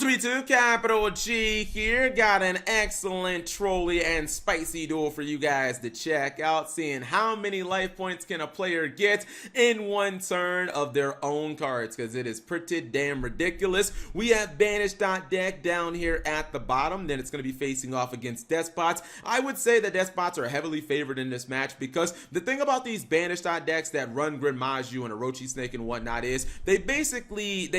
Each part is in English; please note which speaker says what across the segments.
Speaker 1: 232 Capital G here. Got an excellent trolly and spicy duel for you guys to check out, seeing how many life points can a player get in one turn of their own cards, because it is pretty damn ridiculous. We have Banish.deck down here at the bottom. Then it's going to be facing off against Despots. I would say that Despots are heavily favored in this match, because the thing about these Banish.decks that run Grinmaju and Orochi Snake and whatnot is they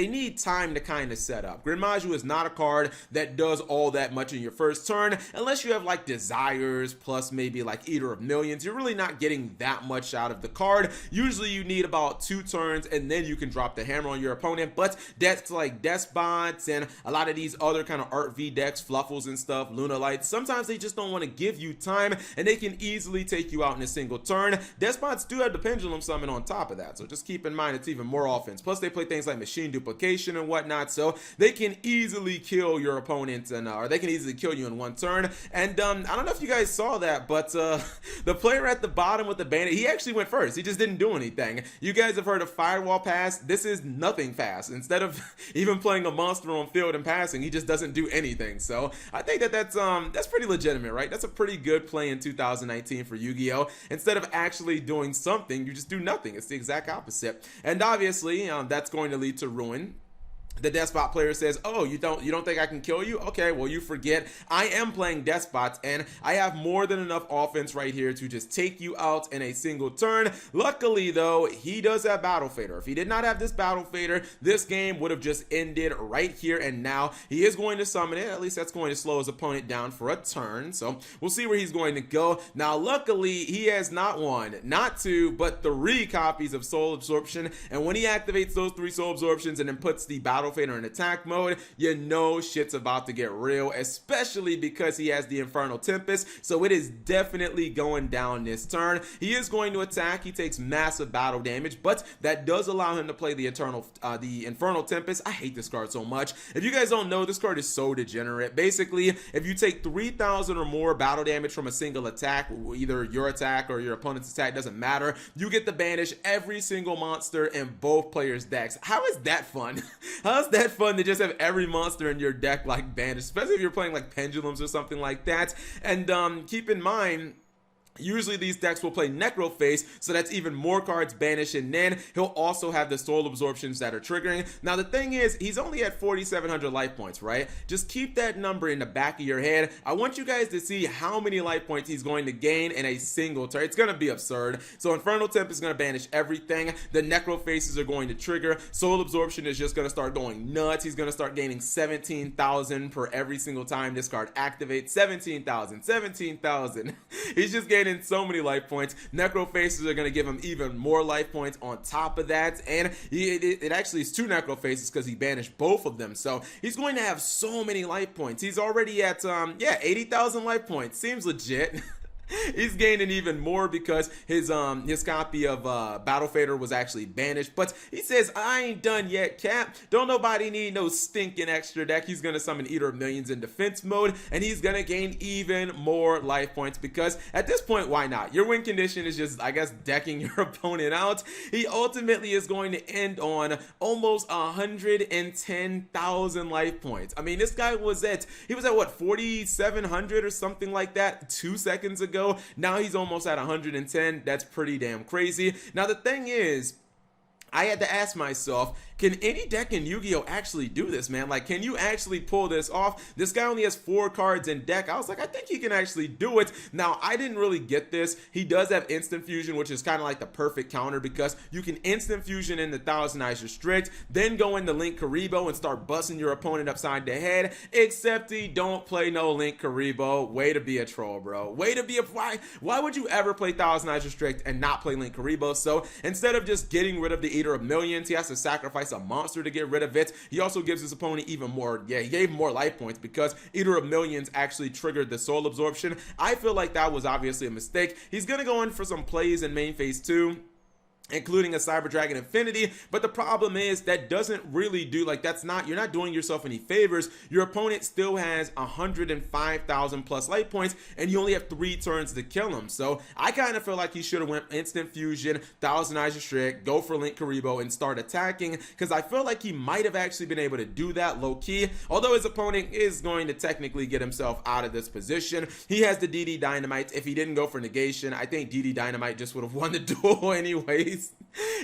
Speaker 1: need time to kind of set up. Grinmaju is not a card that does all that much in your first turn, unless you have like Desires plus maybe like Eater of Millions. You're really not getting that much out of the card. Usually you need about 2 turns and then you can drop the hammer on your opponent. But decks like Despots and a lot of these other kind of Art V decks, Fluffles and stuff, Lunalights, sometimes they just don't want to give you time and they can easily take you out in a single turn. Despots do have the Pendulum Summon on top of that, so just keep in mind it's even more offense. Plus they play things like Machine Duplication and whatnot, so they can easily kill your opponent, and or they can easily kill you in one turn. And I don't know if you guys saw that, but the player at the bottom with the bandit, he actually went first. He just didn't do anything. You guys have heard of Firewall Pass. This is nothing fast. Instead of even playing a monster on field and passing, he just doesn't do anything. So I think that that's pretty legitimate, right? That's a pretty good play in 2019 for Yu-Gi-Oh! Instead of actually doing something, you just do nothing. It's the exact opposite. And obviously that's going to lead to ruin. The Despot player says, oh, you don't think I can kill you? Okay, well, you forget I am playing Despots and I have more than enough offense right here to just take you out in a single turn. Luckily though, he does have Battle Fader. If he did not have this Battle Fader, this game would have just ended right here and now. He is going to summon it. At least that's going to slow his opponent down for a turn, so we'll see where he's going to go. Now luckily he has not 1, not 2, but 3 copies of Soul Absorption, and when he activates those 3 Soul Absorptions and then puts the Battle Fader in attack mode, you know shit's about to get real, especially because he has the Infernal Tempest, so it is definitely going down this turn. He is going to attack. He takes massive battle damage, but that does allow him to play the Infernal Tempest. I hate this card so much. If you guys don't know, this card is so degenerate. Basically, if you take 3,000 or more battle damage from a single attack, either your attack or your opponent's attack, doesn't matter, you get to banish every single monster in both players' decks. How is that fun? How's that fun to just have every monster in your deck like banished, especially if you're playing like Pendulums or something like that? And keep in mind, usually these decks will play Necroface, so that's even more cards banished, and then he'll also have the Soul Absorptions that are triggering. Now the thing is, he's only at 4,700 life points, right? Just keep that number in the back of your head. I want you guys to see how many life points he's going to gain in a single turn. It's going to be absurd. So Infernal Temp is going to banish everything. The Necrofaces are going to trigger. Soul Absorption is just going to start going nuts. He's going to start gaining 17,000 per every single time this card activates. 17,000, 17,000. He's just gaining so many life points. Necrofaces are going to give him even more life points on top of that, and it actually is 2 Necrofaces because he banished both of them, so he's going to have so many life points. He's already at 80,000 life points. Seems legit. He's gaining even more because his copy of Battle Fader was actually banished. But he says, I ain't done yet, Cap. Don't nobody need no stinking extra deck. He's gonna summon Eater of Millions in defense mode, and he's gonna gain even more life points, because at this point, why not? Your win condition is just, I guess, decking your opponent out. He ultimately is going to end on almost 110,000 life points. I mean, this guy was at what, 4,700 or something like that 2 seconds ago. Now he's almost at 110. That's pretty damn crazy. Now the thing is, I had to ask myself, can any deck in Yu-Gi-Oh! Actually do this, man? Like, can you actually pull this off? This guy only has 4 cards in deck. I was like, I think he can actually do it. Now, I didn't really get this. He does have Instant Fusion, which is kind of like the perfect counter, because you can Instant Fusion in the Thousand Eyes Restrict, then go into Link Karibo and start busting your opponent upside the head, except he don't play no Link Karibo. Way to be a troll, bro. Way to be a... Why would you ever play Thousand Eyes Restrict and not play Link Karibo? So, instead of just getting rid of the Eater of Millions, he has to sacrifice a monster to get rid of it. He also gives his opponent even more, he gave him more life points because Eater of Millions actually triggered the Soul Absorption. I feel like that was obviously a mistake. He's gonna go in for some plays in main phase 2. including a Cyber Dragon Infinity. But the problem is that doesn't really do, like, you're not doing yourself any favors. Your opponent still has 105,000 plus life points, and you only have 3 turns to kill him. So I kind of feel like he should have went Instant Fusion, Thousand Eyes Restrict, go for Linkuriboh, and start attacking, because I feel like he might have actually been able to do that low key, although his opponent is going to technically get himself out of this position. He has the DD Dynamite. If he didn't go for negation, I think DD Dynamite just would have won the duel anyways.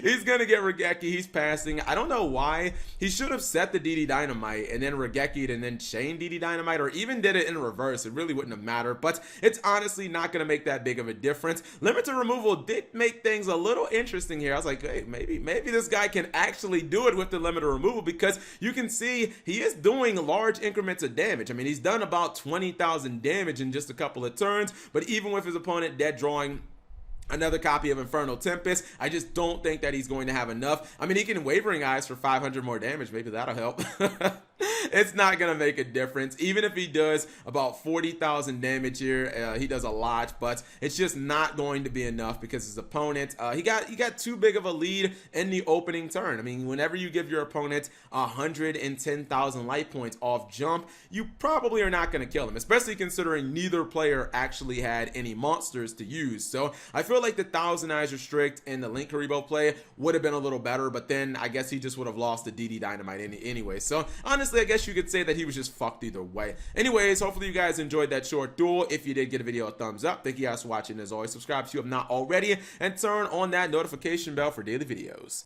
Speaker 1: He's gonna get Raigeki. He's passing. I don't know why. He should have set the DD Dynamite and then Raigeki'd and then chain DD Dynamite, or even did it in reverse. It really wouldn't have mattered, but it's honestly not gonna make that big of a difference. Limited removal did make things a little interesting here. I was like, hey, maybe this guy can actually do it with the limited removal, because you can see he is doing large increments of damage. I mean, he's done about 20,000 damage in just a couple of turns, but even with his opponent dead drawing another copy of Infernal Tempest, I just don't think that he's going to have enough. I mean, he can Wavering Eyes for 500 more damage. Maybe that'll help. It's not going to make a difference. Even if he does about 40,000 damage here, he does a lot, but it's just not going to be enough, because his opponent, he got too big of a lead in the opening turn. I mean, whenever you give your opponent 110,000 life points off jump, you probably are not going to kill him, especially considering neither player actually had any monsters to use. So I feel like the Thousand Eyes Restrict and the Linkuriboh play would have been a little better, but then I guess he just would have lost the DD Dynamite anyway. So honestly, I guess you could say that he was just fucked either way. Anyways, hopefully you guys enjoyed that short duel. If you did, give the video a thumbs up. Thank you guys for watching. As always, subscribe if you have not already, and turn on that notification bell for daily videos.